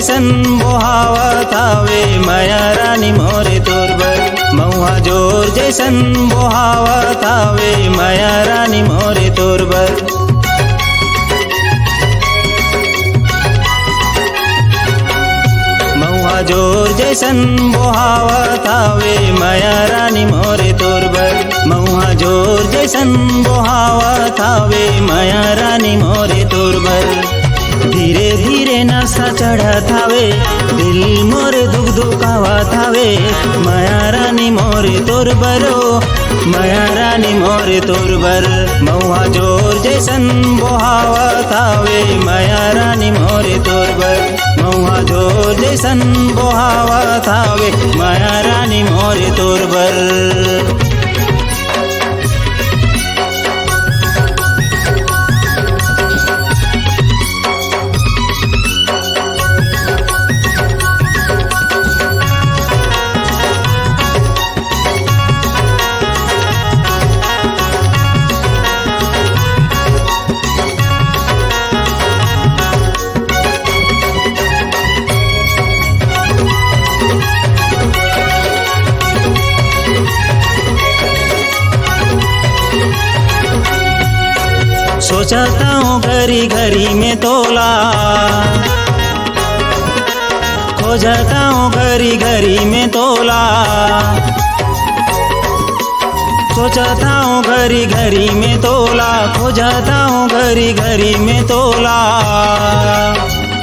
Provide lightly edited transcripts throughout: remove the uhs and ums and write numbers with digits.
जैसन बोहावत हवे माया रानी मोरे तोरबर। महुआ जोर जैसन बोहावत हवे माया रानी मोरे तोरबर। महुआ जोर जैसन बोहावत हवे माया रानी मोरे तोरबर। महुआ जोर जैसन बोहावत हवे माया रानी मोरे तोरबर। धीरे धीरे नशा चढ़त हवे दिल मोर दुख दुखावत हवे माया रानी मोरे तोरबरो माया रानी मोरे तोरबर। महुआ जोर जैसन बोहावत हवे माया रानी मोरे तोरबर। महुआ जोर जैसन बोहावत हवे माया रानी मोरे तोरबर। सोचता हूँ घरी घरी में तोला, खोजता हूँ घरी घरी में तोला। सोचता हूँ घरी घरी में तोला, खोजता हूँ घरी घरी में तोला।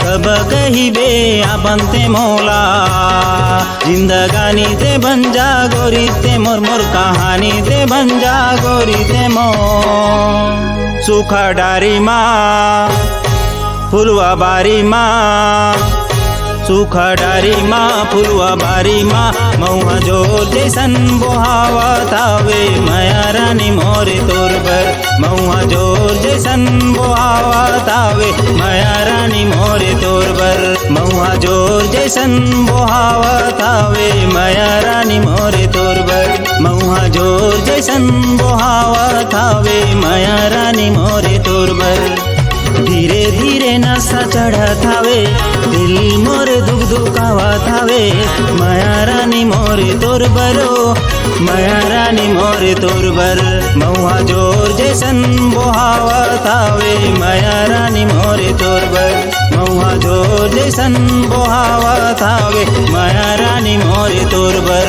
कब कही बे बनते मोला जिंदगानी ते बन जा गोरी ते मोर मोर कहानी ते बन जा गोरी ते मोर। सूखा डारी माँ फुलवा बारी माँ, सूखा डारी माँ फुलवा बारी माँ। महुआ जोर जैसन बोहावत हवे माया रानी मोरे तोरबर। महुआ जोर जैसन बोहावत हवे माया रानी मोरे तोरबर। महुआ जोर जैसन बोहावत हवे माया रानी मोरे तोरबर। महुआ जोर जैसन बोहावत हवे माया रानी मोरे तोरबर। धीरे धीरे नशा चढ़त हवे दिल मोर दुख दुखावत हवे माया रानी मोरे तोरबरो माया रानी मोरे तोरबर। महुआ जोर जैसन बोहावत हवे माया रानी मोरे तोरबर। महुआ जोर जैसन बोहावत हवे माया रानी मोरे तोरबर।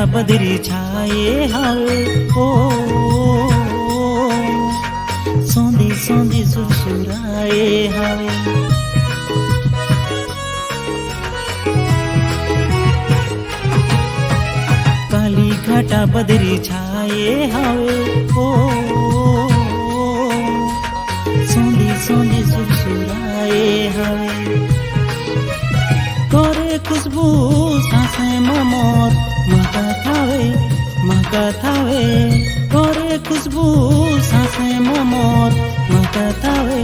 घाटा बदरी छाए हावे ओ सोंधी सोंधी सुरसुराए हावे। काली घाटा बदरी छाए हावे ओ सोंधी सोंधी सुरसुराए हावे। तोरे खुशबू सांसें मोर महका थावे तोरे खुशबू सांसें मोर महका थावे।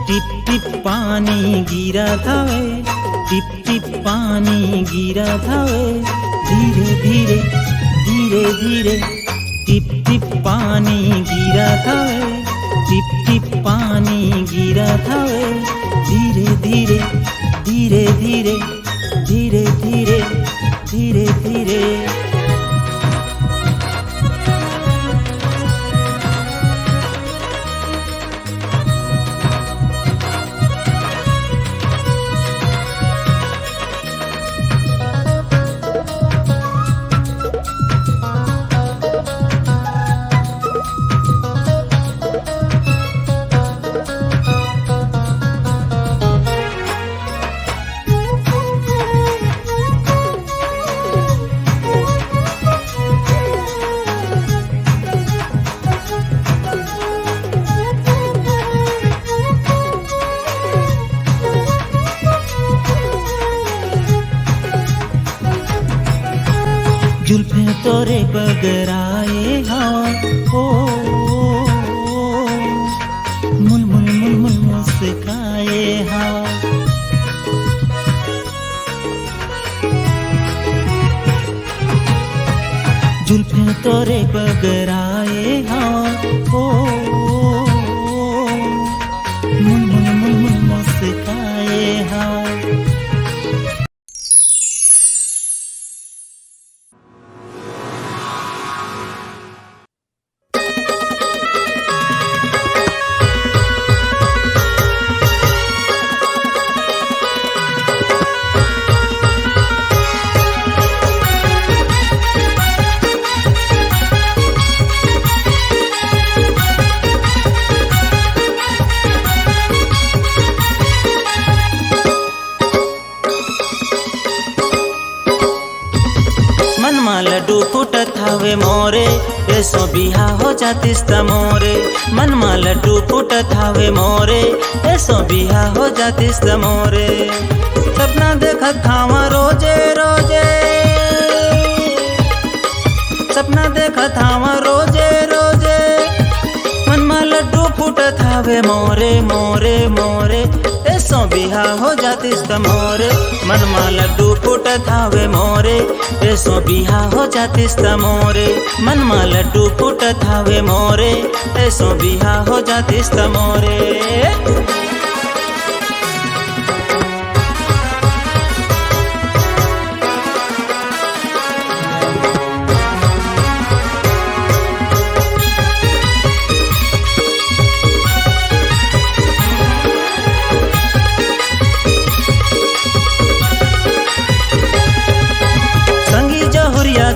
टिप टिप पानी गिरा थावे टिप टिप पानी गिरा थावे। धीरे धीरे धीरे धीरे टिप टिप पानी गिरा थावे टिप टिप पानी गिरा थावे। धीरे धीरे धीरे धीरे धीरे धीरे धीरे धीरे। जुल्फे तोरे बगराए हवा ओ मुल मुल मुल मुल मुस्काए हवा। जुल्फे तोरे बगराए हवा ओ मुल मुल मुल मुल मुस्काए हवा। मनमा लड्डू फूटत हवे मोरे ऐसो बिहा हो जातिस त मोरे। मनमा लड्डू फूटत हवे मोरे ऐसो बिहा हो जातिस त मोरे। सपना देखत हावा रोजे रोजे सपना देखत हावा रोजे रोजे। मनमा लड्डू फूटत हवे मोरे मोरे मोरे ऐसो बिहा हो जातिस त मोरे। मनमा लड्डू फूटत हवे मोरे ऐसो बिहा हो जातिस त मोरे। मनमा लड्डू फूटत हवे मोरे ऐसो बिहा हो जातिस त मोरे।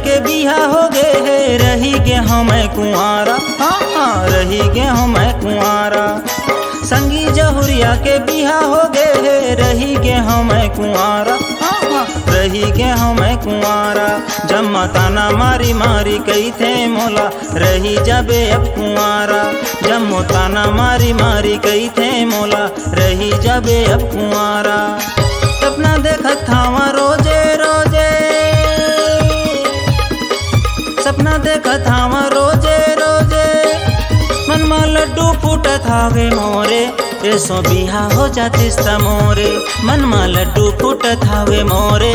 के बिहा हो गए है रही गे मैं कुंवारा। हाँ रही गे मैं कुंवारा। संगी जहुरिया के बिहा हो गए है रही गे मैं कुंवारा। हाँ रही गे मैं कुंवारा। जम्मा ताना मारी मारी कही थे मोला रही जाबे अब कुंवारा। जम्मो ताना मारी मारी कही थे मोला रही जाबे अब कुंवारा। सपना देखत थावा रोजे रोजे सपना देखत हावा रोजे रोजे। मनमा लड्डू फूटत हावे मोरे ऐसो बिहा हो जातिस त मोरे। मनमा लड्डू फूटत हावे मोरे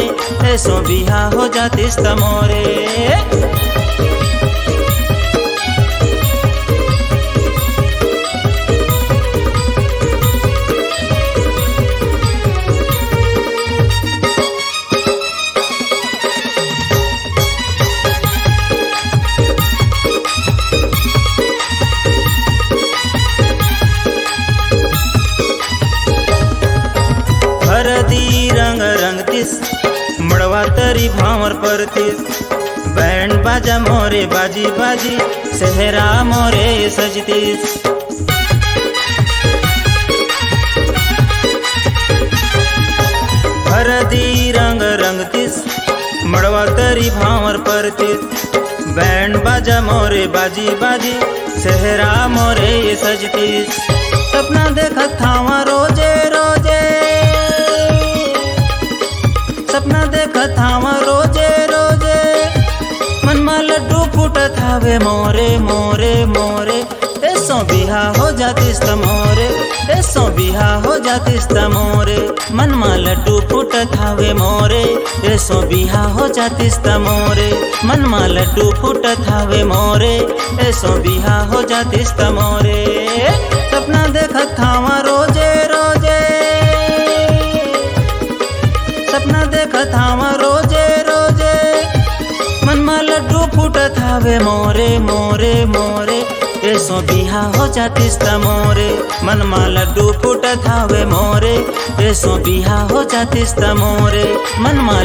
ऐसो बिहा हो जातिस त मोरे। हरदी रंग रंग तिस बाजा मोरे बाजी बाजी सेहरा मोरे सजतीस। हरदी रंग रंगतीस मड़वा तरी भावर परतीस। बैंड बाजा मोरे बाजी बाजी सेहरा मोरे सजतीस। सपना देखत थावा रोजे रोजे, सपना देखत थावा रोजे रोजे, मन में लड्डू फूटत हावे मोरे मोरे मोरे। ऐसो बिहा हो जातिस त मोरे, ऐसो बिहा हो जातिस त मोरे, मन में लड्डू फूटत हावे मोरे। ऐसो बिहा हो जातिस त मोरे, मन में लड्डू फूटत हावे मोरे। ऐसो बिहा हो जातिस त मोरे। सपना देखत थावा रोजे रोजे, सपना देखत थावा रोजे रोजे, मन में लड्डू फूटत हावे मोरे मोरे मोरे। ऐसो बिहा हो जातिस त मोरे, मन में लड्डू फूटत हावे मोरे। ऐसो बिहा हो जातिस त मोरे, मन में